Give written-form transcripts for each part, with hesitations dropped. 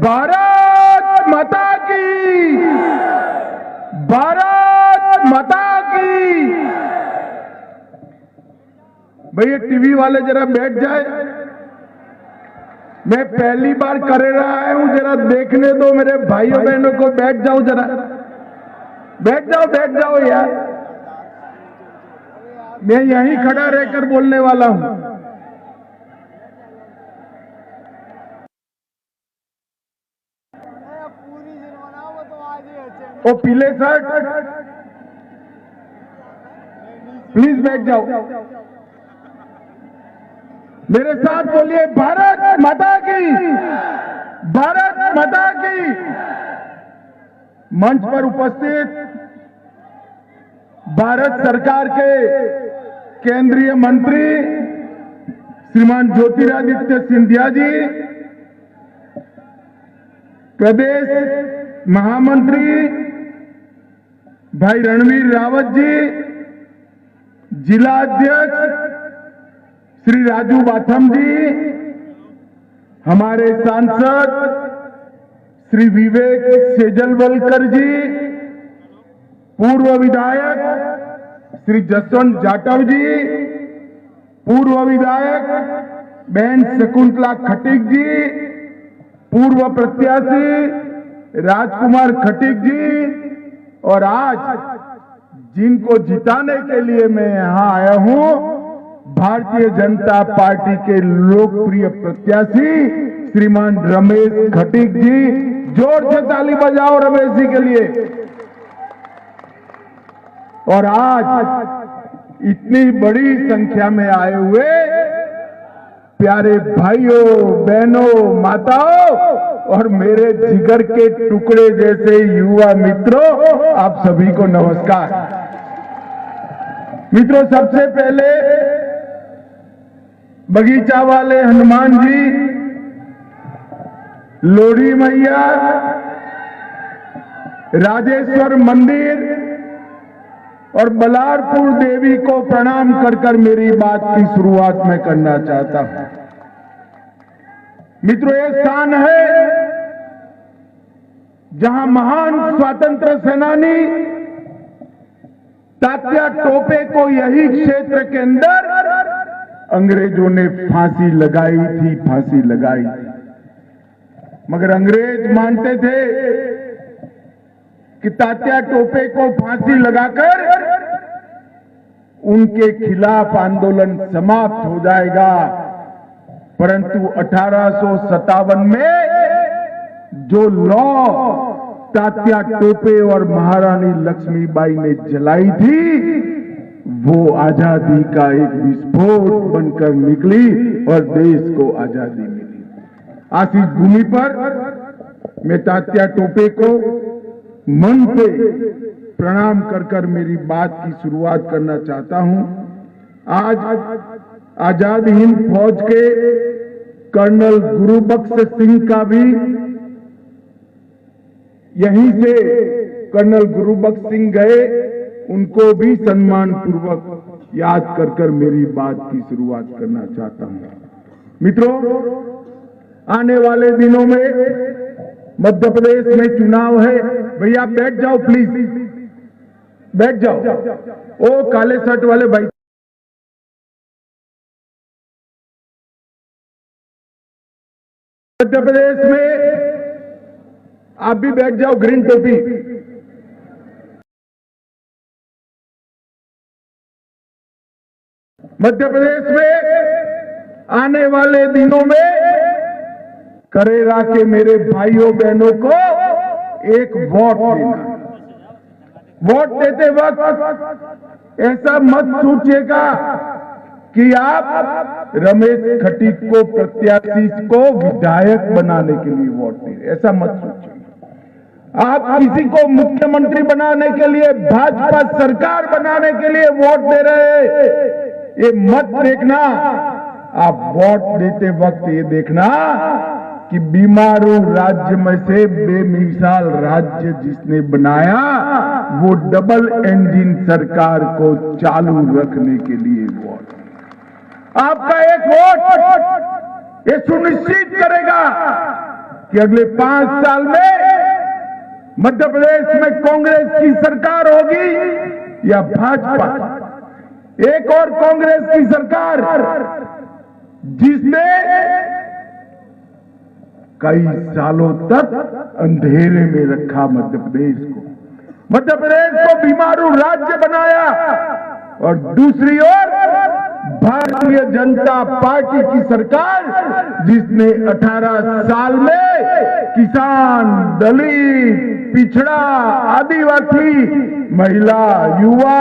भारत माता की, भारत माता की। भैया टीवी वाले जरा बैठ जाए, मैं पहली बार कर रहा हूं, जरा देखने दो मेरे भाइयों बहनों को। बैठ जाओ जरा, बैठ जाओ यार, मैं यहीं खड़ा रहकर बोलने वाला हूं। ओ पीले शर्ट, प्लीज बैठ जाओ। मेरे साथ बोलिए, भारत माता की, भारत माता की। मंच पर उपस्थित भारत सरकार के केंद्रीय मंत्री श्रीमान ज्योतिरादित्य सिंधिया जी, प्रदेश महामंत्री भाई रणवीर रावत जी, जिला अध्यक्ष श्री राजू बाथम जी, हमारे सांसद श्री विवेक सेजलवलकर जी, पूर्व विधायक श्री जसवंत जाटव जी, पूर्व विधायक बहन शकुंतला खटीक जी, पूर्व प्रत्याशी राजकुमार खटीक जी, और आज जिनको जिताने के लिए मैं यहां आया हूं, भारतीय जनता पार्टी के लोकप्रिय प्रत्याशी श्रीमान रमेश खटीक जी। जोर से ताली बजाओ रमेश जी के लिए। और आज इतनी बड़ी संख्या में आए हुए प्यारे भाइयों बहनों माताओं और मेरे जिगर के टुकड़े जैसे युवा मित्रों, आप सभी को नमस्कार। मित्रों, सबसे पहले बगीचा वाले हनुमान जी, लोरी मैया, राजेश्वर मंदिर और बलारपुर देवी को प्रणाम कर मेरी बात की शुरुआत मैं करना चाहता हूं। मित्रों, ये स्थान है जहां महान स्वतंत्र सेनानी तात्या टोपे को यही क्षेत्र के अंदर अंग्रेजों ने फांसी लगाई थी, फांसी लगाई थी। मगर अंग्रेज मानते थे कि तात्या टोपे को फांसी लगाकर उनके खिलाफ आंदोलन समाप्त हो जाएगा। परंतु 1857 में जो लॉ तात्या टोपे और महारानी लक्ष्मीबाई ने जलाई थी, वो आजादी का एक विस्फोट बनकर निकली और देश को आजादी मिली। आज इस भूमि पर मैं तात्या टोपे को मन से प्रणाम कर मेरी बात की शुरुआत करना चाहता हूं। आज आजाद हिंद फौज के कर्नल गुरुबख्श सिंह का भी यहीं से कर्नल गुरुबख्श सिंह गए, उनको भी सम्मान पूर्वक याद कर मेरी बात की शुरुआत करना चाहता हूं। मित्रों, आने वाले दिनों में मध्य प्रदेश में चुनाव है। भैया बैठ जाओ, प्लीज बैठ जाओ। ओ काले शर्ट वाले भाई, मध्य प्रदेश में आप भी बैठ जाओ, ग्रीन टोपी। मध्य प्रदेश में आने वाले दिनों में करेरा के मेरे भाइयों बहनों को एक वोट देना। वोट देते वक्त ऐसा मत सोचिएगा कि आप रमेश खटीक को प्रत्याशी को विधायक बनाने के लिए वोट दे रहे, ऐसा मत सोचिए। आप किसी को मुख्यमंत्री बनाने के लिए, भाजपा सरकार बनाने के लिए वोट दे रहे, ये मत देखना। आप वोट देते वक्त ये देखना कि बीमारू राज्य में से बेमिसाल राज्य जिसने बनाया, वो डबल इंजन सरकार को चालू रखने के लिए वोट। आपका एक वोट ये सुनिश्चित करेगा कि अगले 5 साल में मध्य प्रदेश में कांग्रेस की सरकार होगी या भाजपा, एक और कांग्रेस की सरकार जिसने कई सालों तक अंधेरे में रखा मध्य प्रदेश को बीमारू राज्य बनाया, और दूसरी ओर भारतीय जनता पार्टी की सरकार जिसने 18 साल में किसान, दलित, पिछड़ा, आदिवासी, महिला, युवा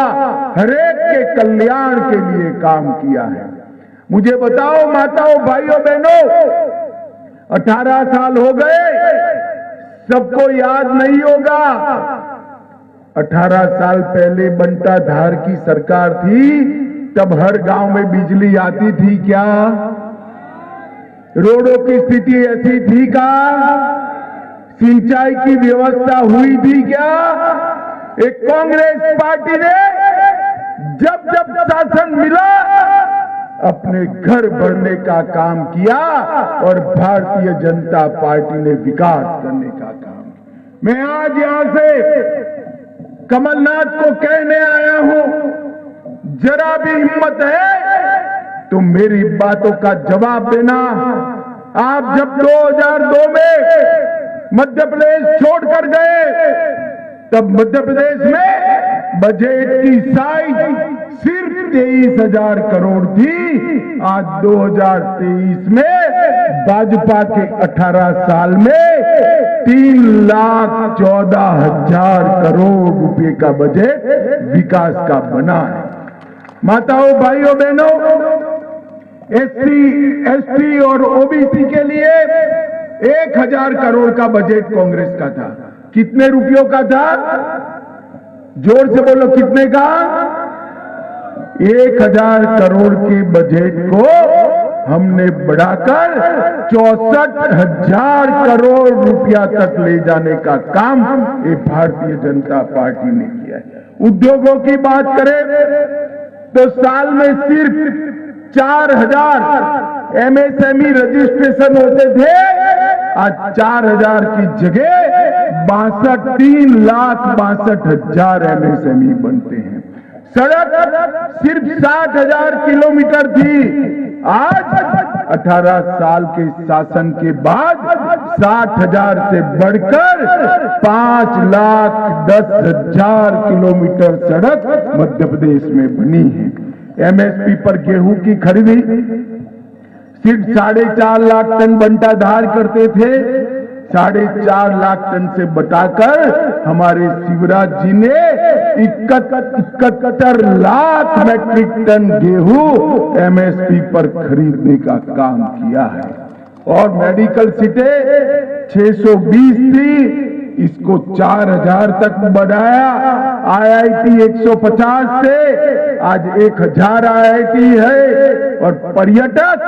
हरेक के कल्याण के लिए काम किया है। मुझे बताओ माताओं, भाइयों, बहनों, 18 साल हो गए, सबको याद नहीं होगा 18 साल पहले बंटा धार की सरकार थी, तब हर गांव में बिजली आती थी क्या? रोडों की स्थिति ऐसी थी क्या? सिंचाई की व्यवस्था हुई थी क्या? एक कांग्रेस पार्टी ने जब जब शासन मिला अपने घर भरने का काम किया, और भारतीय जनता पार्टी ने विकास करने का काम। मैं आज यहां से कमलनाथ को कहने आया हूं, जरा भी हिम्मत है तो मेरी बातों का जवाब देना। आप जब 2002 में मध्य प्रदेश छोड़कर गए, तब मध्य प्रदेश में बजट की साइज सिर्फ 23,000 करोड़ थी। आज 2023 में भाजपा के 18 साल में 3,14,000 करोड़ रुपए का बजट विकास का बना है। माताओं, भाइयों, बहनों, एसटी और ओबीसी के लिए 1,000 करोड़ का बजट कांग्रेस का था। कितने रुपयों का था? जोर से बोलो, कितने का? 1,000 करोड़ के बजट को हमने बढ़ाकर 64,000 करोड़ रुपया तक ले जाने का काम ये भारतीय जनता पार्टी ने किया है। उद्योगों की बात करें तो साल में सिर्फ 4,000 एमएसएमई रजिस्ट्रेशन होते थे, आज 4,000 की जगह 3,62,000 एमएसएमई बनते हैं। सड़क सिर्फ 60,000 किलोमीटर थी, आज 18 साल के शासन के बाद 60,000 से बढ़कर 5,10,000 किलोमीटर सड़क मध्य प्रदेश में बनी है। एमएसपी पर गेहूं की खरीदी सिर्फ 4.5 लाख टन बंटा धार करते थे, 4.5 लाख टन से बढ़ाकर हमारे शिवराज जी ने 71 लाख मैट्रिक टन गेहूं एमएसपी पर खरीदने का काम किया है। और मेडिकल सीटें 620 थी, इसको 4,000 तक बढ़ाया। आईआईटी 150 से आज 1,000 आईआईटी है। और पर्यटक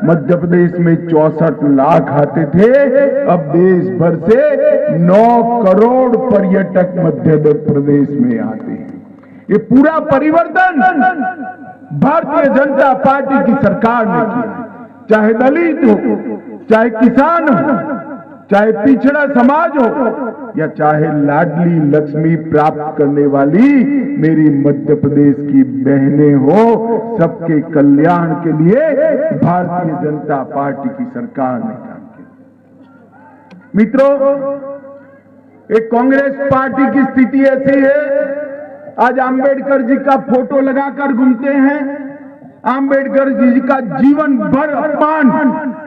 मध्य प्रदेश में 64 लाख आते थे, अब देश भर से 9 करोड़ पर्यटक मध्य प्रदेश में आते हैं। ये पूरा परिवर्तन भारतीय जनता पार्टी की सरकार ने किया। चाहे दलित हो, चाहे किसान हो, चाहे पिछड़ा समाज हो, या चाहे लाडली लक्ष्मी प्राप्त करने वाली मेरी मध्य प्रदेश की बहनें हो, सबके कल्याण के लिए भारतीय जनता पार्टी की सरकार ने काम किया। मित्रों, एक कांग्रेस पार्टी की स्थिति ऐसी है, आज आंबेडकर जी का फोटो लगाकर घूमते हैं। आंबेडकर जी का जीवन भर अपमान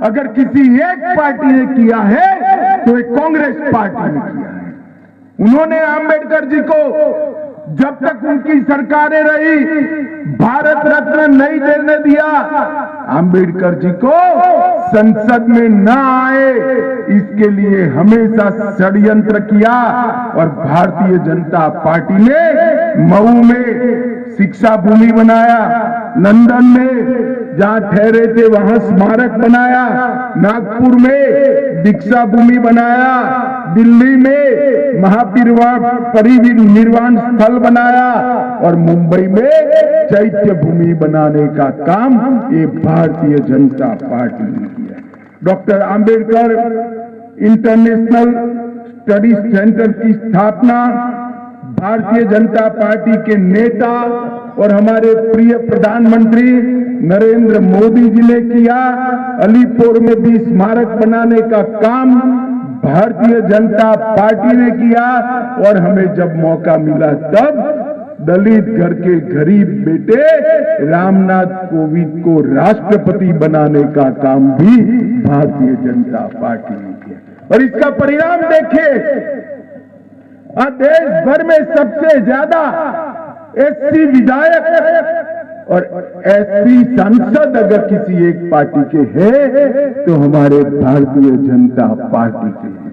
अगर किसी एक पार्टी ने किया है तो एक कांग्रेस पार्टी ने किया है। उन्होंने आंबेडकर जी को जब तक उनकी सरकारें रही भारत रत्न नहीं देने दिया। आंबेडकर जी को संसद में न आए इसके लिए हमेशा षड्यंत्र किया, और भारतीय जनता पार्टी ने मऊ में शिक्षा भूमि बनाया, लंदन में जहां ठहरे थे वहां स्मारक बनाया, नागपुर में दीक्षा भूमि बनाया, दिल्ली में महापरिनिर्वाण स्थल बनाया, और मुंबई में चैत्य भूमि बनाने का काम ये भारतीय जनता पार्टी ने किया। Doctor Ambedkar international study centre की स्थापना भारतीय जनता पार्टी के नेता और हमारे प्रिय प्रधानमंत्री नरेंद्र मोदी जी ने किया। अलीपुर में भी स्मारक बनाने का काम भारतीय जनता पार्टी ने किया और हमें जब मौका मिला तब दलित घर के गरीब बेटे रामनाथ कोविंद को राष्ट्रपति बनाने का काम भी भारतीय जनता पार्टी ने किया। और इसका परिणाम देखिए, देश भर में सबसे ज्यादा एससी विधायक और एससी सांसद अगर किसी एक पार्टी के हैं तो हमारे भारतीय जनता पार्टी के हैं।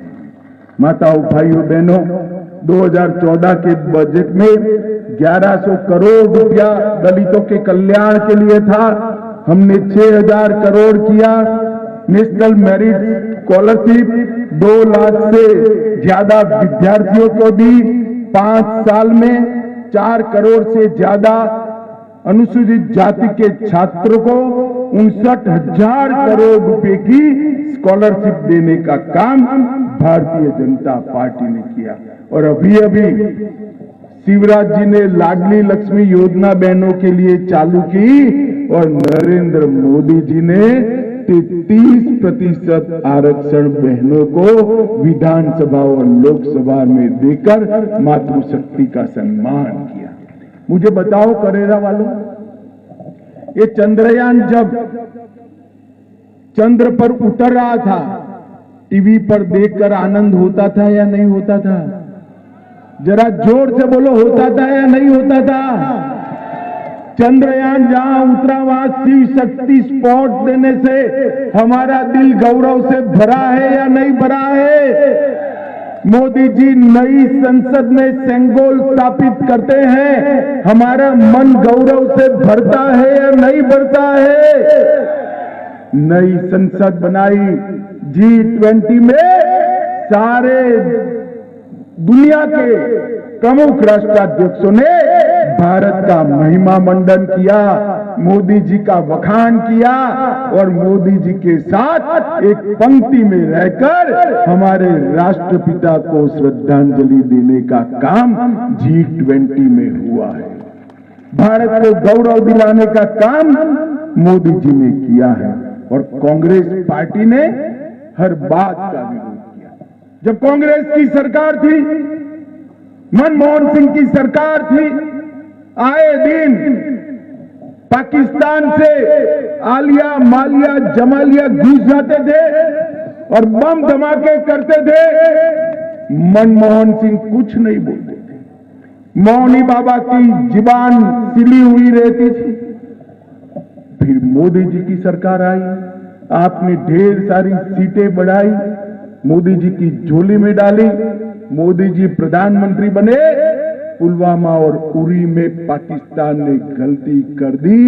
माताओं, भाइयों, बहनों, 2014 के बजट में 1100 करोड़ रुपया दलितों के कल्याण के लिए था। हमने 6000 करोड़ किया। नेशनल मेरिट स्कॉलरशिप 2 लाख से ज्यादा विद्यार्थियों को दी। 5 साल में 4 करोड़ से ज्यादा अनुसूचित जाति के छात्रों को 59,000 करोड़ रुपए की स्कॉलरशिप देने का काम भारतीय जनता पार्टी ने किया। और अभी शिवराज जी ने लाडली लक्ष्मी योजना बहनों के लिए चालू की और नरेंद्र मोदी जी ने 33% आरक्षण बहनों को विधानसभा और लोकसभा में देकर मातृशक्ति का सम्मान किया। मुझे बताओ करेरा वालों, ये चंद्रयान जब चंद्र पर उतर रहा था, टीवी पर देखकर आनंद होता था या नहीं होता था? जरा जोर से बोलो, होता था या नहीं होता था? चंद्रयान जहां उतरा वहां शिव शक्ति स्पॉट देने से हमारा दिल गौरव से भरा है या नहीं भरा है? मोदी जी नई संसद में सेंगोल स्थापित करते हैं, हमारा मन गौरव से भरता है या नहीं भरता है? नई संसद बनाई, G20 में सारे दुनिया के प्रमुख राष्ट्राध्यक्षों ने भारत का महिमा मंडन किया, मोदी जी का बखान किया और मोदी जी के साथ एक पंक्ति में रहकर हमारे राष्ट्रपिता को श्रद्धांजलि देने का काम G20 में हुआ है। भारत को गौरव दिलाने का काम मोदी जी ने किया है और कांग्रेस पार्टी ने हर बात का विरोध किया। जब कांग्रेस की सरकार थी, मनमोहन सिंह की सरकार थी, आए दिन पाकिस्तान से आलिया मालिया जमालिया घुस जाते थे और बम धमाके करते थे। मनमोहन सिंह कुछ नहीं बोलते थे, मौनी बाबा की जुबान सिली हुई रहती थी। फिर मोदी जी की सरकार आई, आपने ढेर सारी सीटें बढ़ाई, मोदी जी की झोली में डाली, मोदी जी प्रधानमंत्री बने। पुलवामा और उरी में पाकिस्तान ने गलती कर दी।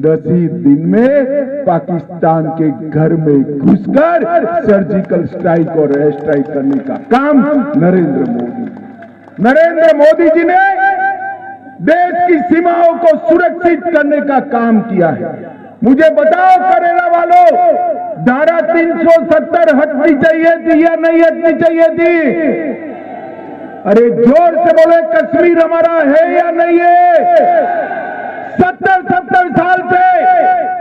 10 ही दिन में पाकिस्तान के घर में घुसकर सर्जिकल स्ट्राइक और एयर स्ट्राइक करने का काम नरेंद्र मोदी जी ने देश की सीमाओं को सुरक्षित करने का काम किया है। मुझे बताओ करेला वालों, धारा 370 हटनी चाहिए थी या नहीं हटनी चाहिए थी? अरे जोर से बोले, कश्मीर हमारा है या नहीं है? 70 साल से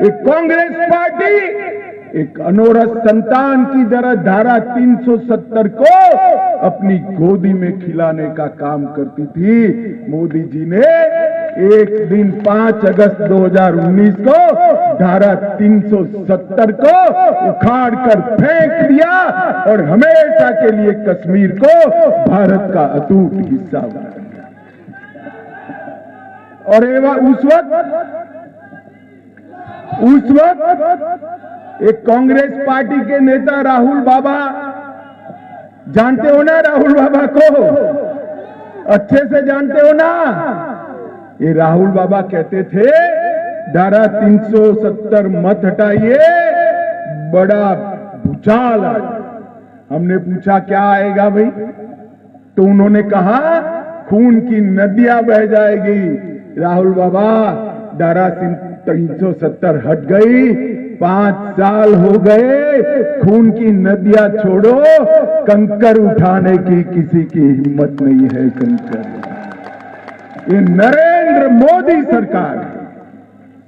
एक कांग्रेस पार्टी एक अनोरस संतान की तरह धारा 370 को अपनी गोदी में खिलाने का काम करती थी। मोदी जी ने एक दिन 5 अगस्त 2019 को धारा 370 को उखाड़ कर फेंक दिया और हमेशा के लिए कश्मीर को भारत का अटूट हिस्सा बना दिया। और उस वक्त एक कांग्रेस पार्टी के नेता राहुल बाबा, जानते हो ना राहुल बाबा को? अच्छे से जानते हो ना? ये राहुल बाबा कहते थे धारा 370 मत हटाइए, बड़ा भूचाल आएगा। हमने पूछा क्या आएगा भाई? तो उन्होंने कहा खून की नदियां बह जाएगी। राहुल बाबा, धारा 370 हट गई 5 साल हो गए, खून की नदियां छोड़ो, कंकर उठाने की किसी की हिम्मत नहीं है। कंकर ये नरेंद्र मोदी सरकार है।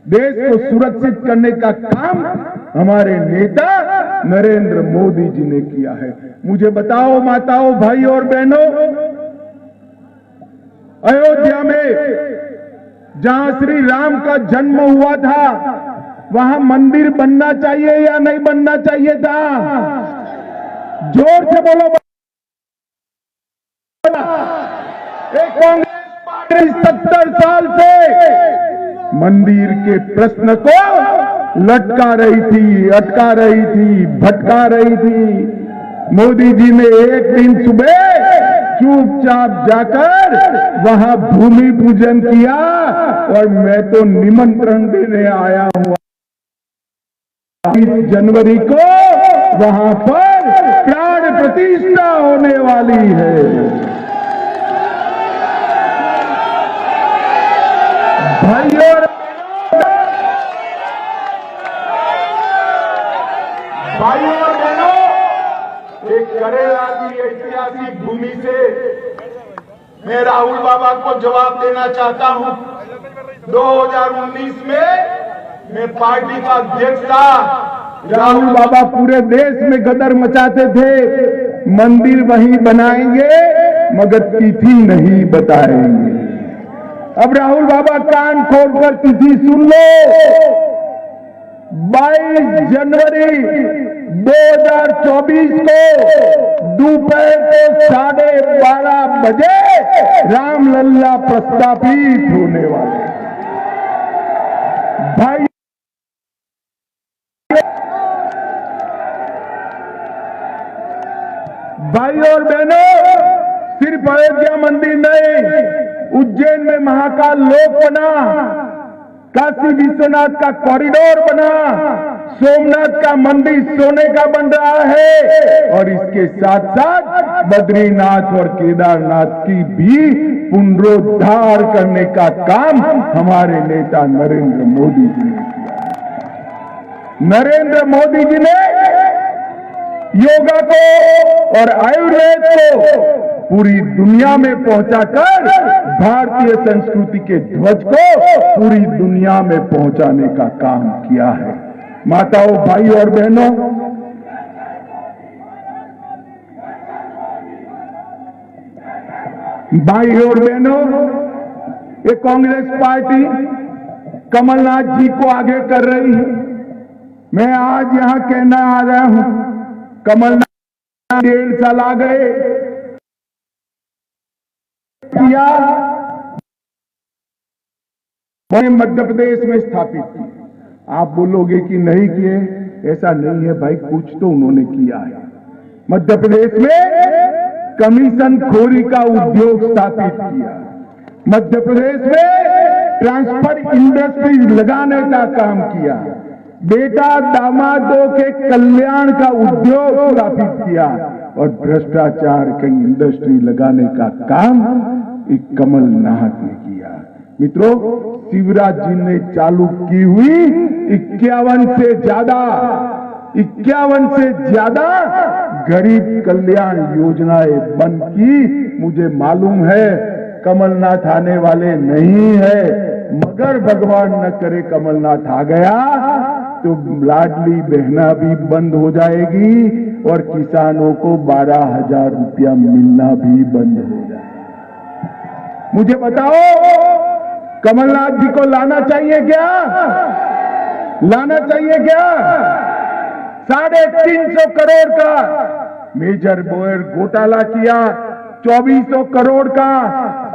देश को सुरक्षित करने का काम हमारे नेता नरेंद्र मोदी जी ने किया है। मुझे बताओ माताओं, भाई और बहनों, अयोध्या में जहां श्री राम का जन्म हुआ था, वहां मंदिर बनना चाहिए या नहीं बनना चाहिए था? जोर से बोलो। एक कांग्रेस पार्टी 70 साल से मंदिर के प्रश्न को लटका रही थी, अटका रही थी, भटका रही थी। मोदी जी ने एक दिन सुबह चुपचाप जाकर वहां भूमि पूजन किया और मैं तो निमंत्रण देने आया हूं। 20 जनवरी को वहां पर प्राण प्रतिष्ठा होने वाली है। भाइयों और बहनों, एक करेला की ऐतिहासिक भूमि से मैं राहुल बाबा को जवाब देना चाहता हूं। 2019 में मैं पार्टी का अध्यक्ष था। राहुल बाबा पूरे देश में गदर मचाते थे, मंदिर वहीं बनाएंगे मगर तिथि नहीं बताएंगे। अब राहुल बाबा कान खोलकर तिथि सुन लो। 22 जनवरी 2024 को दोपहर को 12:30 बजे रामलला प्रस्तापित होने वाले। भाई और बहनों, सिर्फ अयोध्या मंदिर नहीं, उज्जैन में महाकाल लोक बना, काशी विश्वनाथ का कॉरिडोर बना, सोमनाथ का मंदिर सोने का बन रहा है और इसके साथ साथ बद्रीनाथ और केदारनाथ की भी पुनरुद्धार करने का काम हमारे नेता नरेंद्र मोदी जी ने किया। नरेंद्र मोदी जी ने योगा को और आयुर्वेद को पूरी दुनिया में पहुंचाकर भारतीय संस्कृति के ध्वज को पूरी दुनिया में पहुंचाने का काम किया है। माताओं, भाई और बहनों, ये कांग्रेस पार्टी कमलनाथ जी को आगे कर रही है। मैं आज यहां कहना आ रहा हूं, कमलनाथ 1.5 साल आ गए किया, मध्य प्रदेश में स्थापित किया। आप बोलोगे कि नहीं किए, ऐसा नहीं है भाई, कुछ तो उन्होंने किया है। मध्य प्रदेश में कमीशन खोरी का उद्योग स्थापित किया, मध्य प्रदेश में ट्रांसफर इंडस्ट्री लगाने का काम किया, बेटा दामादों के कल्याण का उद्योग स्थापित किया और भ्रष्टाचार की इंडस्ट्री लगाने का काम एक कमलनाथ ने किया। मित्रों, शिवराज जी ने चालू की हुई 51 से ज्यादा गरीब कल्याण योजनाएं बंद की। मुझे मालूम है कमलनाथ आने वाले नहीं है, मगर भगवान न करे कमलनाथ आ गया तो लाडली बहना भी बंद हो जाएगी और किसानों को 12,000 रुपया मिलना भी बंद हो जाएगा। मुझे बताओ, कमलनाथ जी को लाना चाहिए क्या? लाना चाहिए क्या? 350 करोड़ का मेजर बोयर घोटाला किया, 2400 करोड़ का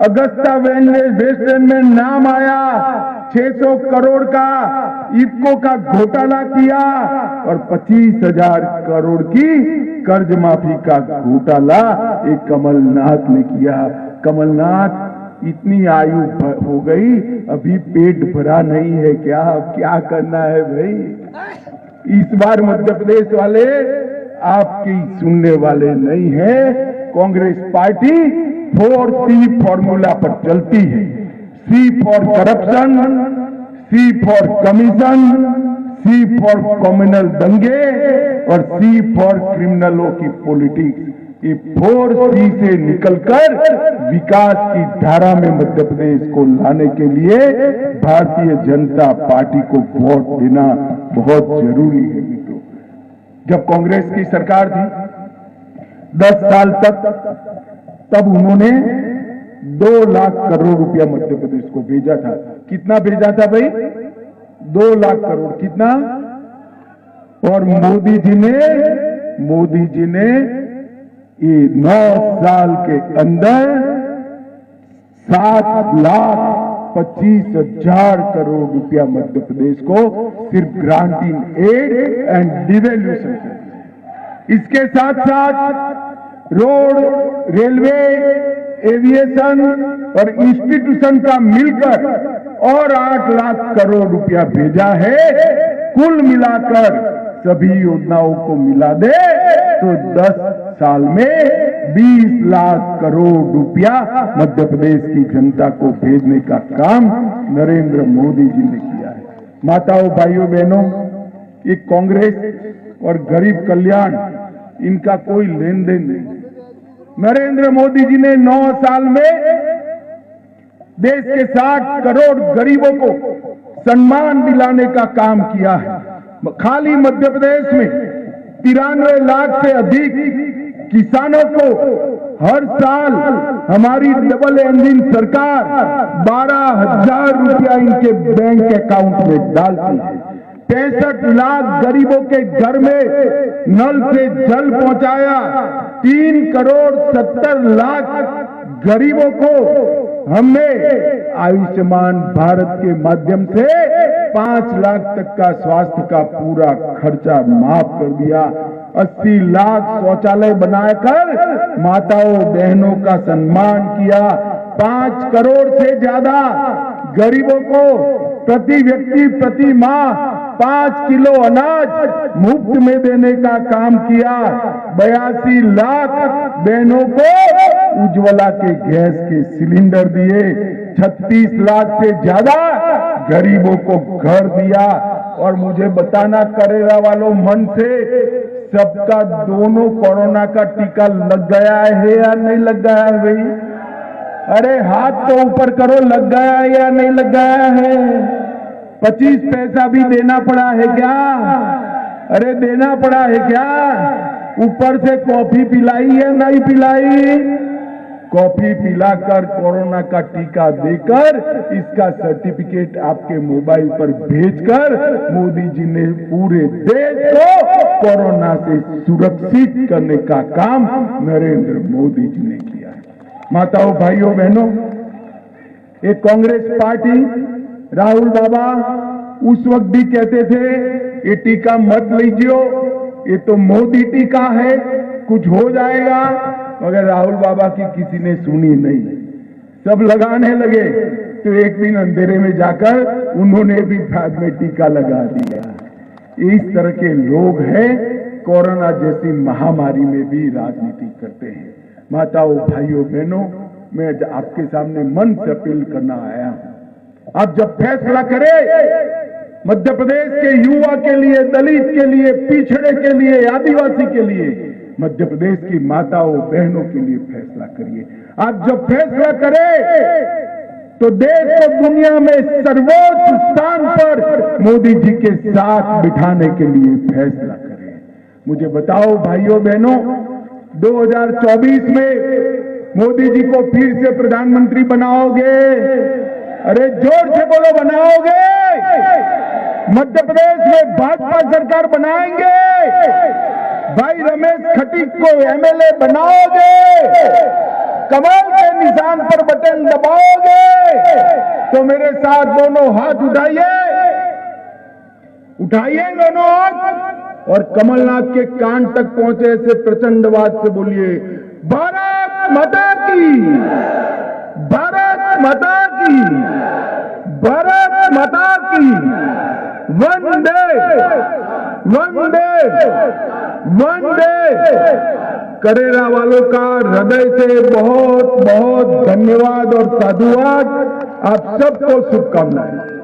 अगस्ता वेस्टर्न में नाम आया, 600 करोड़ का इफको का घोटाला किया और 25,000 करोड़ की कर्ज माफी का घोटाला एक कमलनाथ ने किया। कमलनाथ, इतनी आयु हो गई, अभी पेट भरा नहीं है क्या? अब क्या करना है भाई? इस बार मध्य प्रदेश वाले आपकी सुनने वाले नहीं है। कांग्रेस पार्टी 4C फॉर्मूला पर चलती है। C for corruption, C for commission, C for communal दंगे और सी फॉर क्रिमिनलों की पॉलिटिक्स। ये 4C से निकलकर विकास की धारा में मध्य प्रदेश को लाने के लिए भारतीय जनता पार्टी को वोट देना बहुत जरूरी है मित्रों। जब कांग्रेस की सरकार थी 10 साल तक, तब उन्होंने 2 लाख करोड़ रुपया मध्य प्रदेश को भेजा था। कितना भेजा था भाई? 2 लाख करोड़। कितना? और मोदी जी ने ये 9 साल के अंदर 7,25,000 करोड़ रुपया मध्य प्रदेश को सिर्फ ग्रांटिंग एड एंड डिवेल्यूशन से। इसके साथ साथ रोड, रेलवे, एविएशन और इंस्टीट्यूशन का मिलकर और 8 लाख करोड़ रुपया भेजा है। कुल मिलाकर सभी योजनाओं को मिला दे तो 10 साल में 20 लाख करोड़ रुपया मध्य प्रदेश की जनता को भेजने का काम नरेंद्र मोदी जी ने किया है। माताओं, भाइयों, बहनों, ये कांग्रेस और गरीब कल्याण इनका कोई लेन देन नहीं। नरेंद्र मोदी जी ने 9 साल में देश के 60 करोड़ गरीबों को सम्मान दिलाने का काम किया है। खाली मध्य प्रदेश में 93 लाख से अधिक किसानों को हर साल हमारी डबल इंजन सरकार 12,000 रुपया इनके बैंक अकाउंट में डालती है। 65 लाख गरीबों के घर में नल से जल पहुंचाया। 3 करोड़ 70 लाख गरीबों को हमने आयुष्मान भारत के माध्यम से 5 लाख तक का स्वास्थ्य का पूरा खर्चा माफ कर दिया। 80 लाख शौचालय बनाकर माताओं बहनों का सम्मान किया। 5 करोड़ से ज्यादा गरीबों को प्रति व्यक्ति प्रति माह 5 किलो अनाज मुफ्त में देने का काम किया। 82 लाख बहनों को उज्ज्वला के गैस के सिलेंडर दिए। 36 लाख से ज्यादा गरीबों को घर दिया। और मुझे बताना, करेला वालों, मन से सबका दोनों कोरोना का टीका लग गया है या नहीं लग गया है भाई? अरे हाथ तो ऊपर करो, लग गया है या नहीं लग गया है? 25 पैसा भी देना पड़ा है क्या? अरे देना पड़ा है क्या? ऊपर से कॉफी पिलाई है नहीं पिलाई? कॉफी पिलाकर कोरोना का टीका देकर इसका सर्टिफिकेट आपके मोबाइल पर भेजकर मोदी जी ने पूरे देश को कोरोना से सुरक्षित करने का काम नरेंद्र मोदी जी ने किया है। माताओं, भाइयों, बहनों, एक कांग्रेस पार्टी, राहुल बाबा उस वक्त भी कहते थे ये टीका मत लीजिए, ये तो मोदी टीका है, कुछ हो जाएगा। मगर राहुल बाबा की किसी ने सुनी नहीं, सब लगाने लगे। तो एक दिन अंधेरे में जाकर उन्होंने भी बाद में टीका लगा दिया। इस तरह के लोग हैं, कोरोना जैसी महामारी में भी राजनीति करते हैं। माताओं, भाइयों, बहनों, मैं आपके सामने मन से अपील करना आया हूं। आप जब फैसला करें मध्य प्रदेश के युवा के लिए, दलित के लिए, पिछड़े के लिए, आदिवासी के लिए, मध्य प्रदेश की माताओं बहनों के लिए फैसला करिए। आप जब फैसला करें तो देश को दुनिया में सर्वोच्च स्थान पर मोदी जी के साथ बिठाने के लिए फैसला करें। मुझे बताओ भाइयों बहनों, 2024 में मोदी जी को फिर से प्रधानमंत्री बनाओगे? अरे जोर से बोलो, बनाओगे? मध्य प्रदेश में भाजपा सरकार बनाएंगे? भाई रमेश खटीक को एमएलए बनाओगे? कमल के निशान पर बटन दबाओगे? तो मेरे साथ दोनों हाथ उठाइए, उठाइए दोनों हाथ और कमलनाथ के कान तक पहुंचे ऐसे प्रचंडवाद से बोलिए, भारत माता की, भारत माता की, भारत माता की, वंदे वंदे वंदे। करेला वालों का हृदय से बहुत बहुत धन्यवाद और साधुवाद। आप सबको शुभकामनाएं।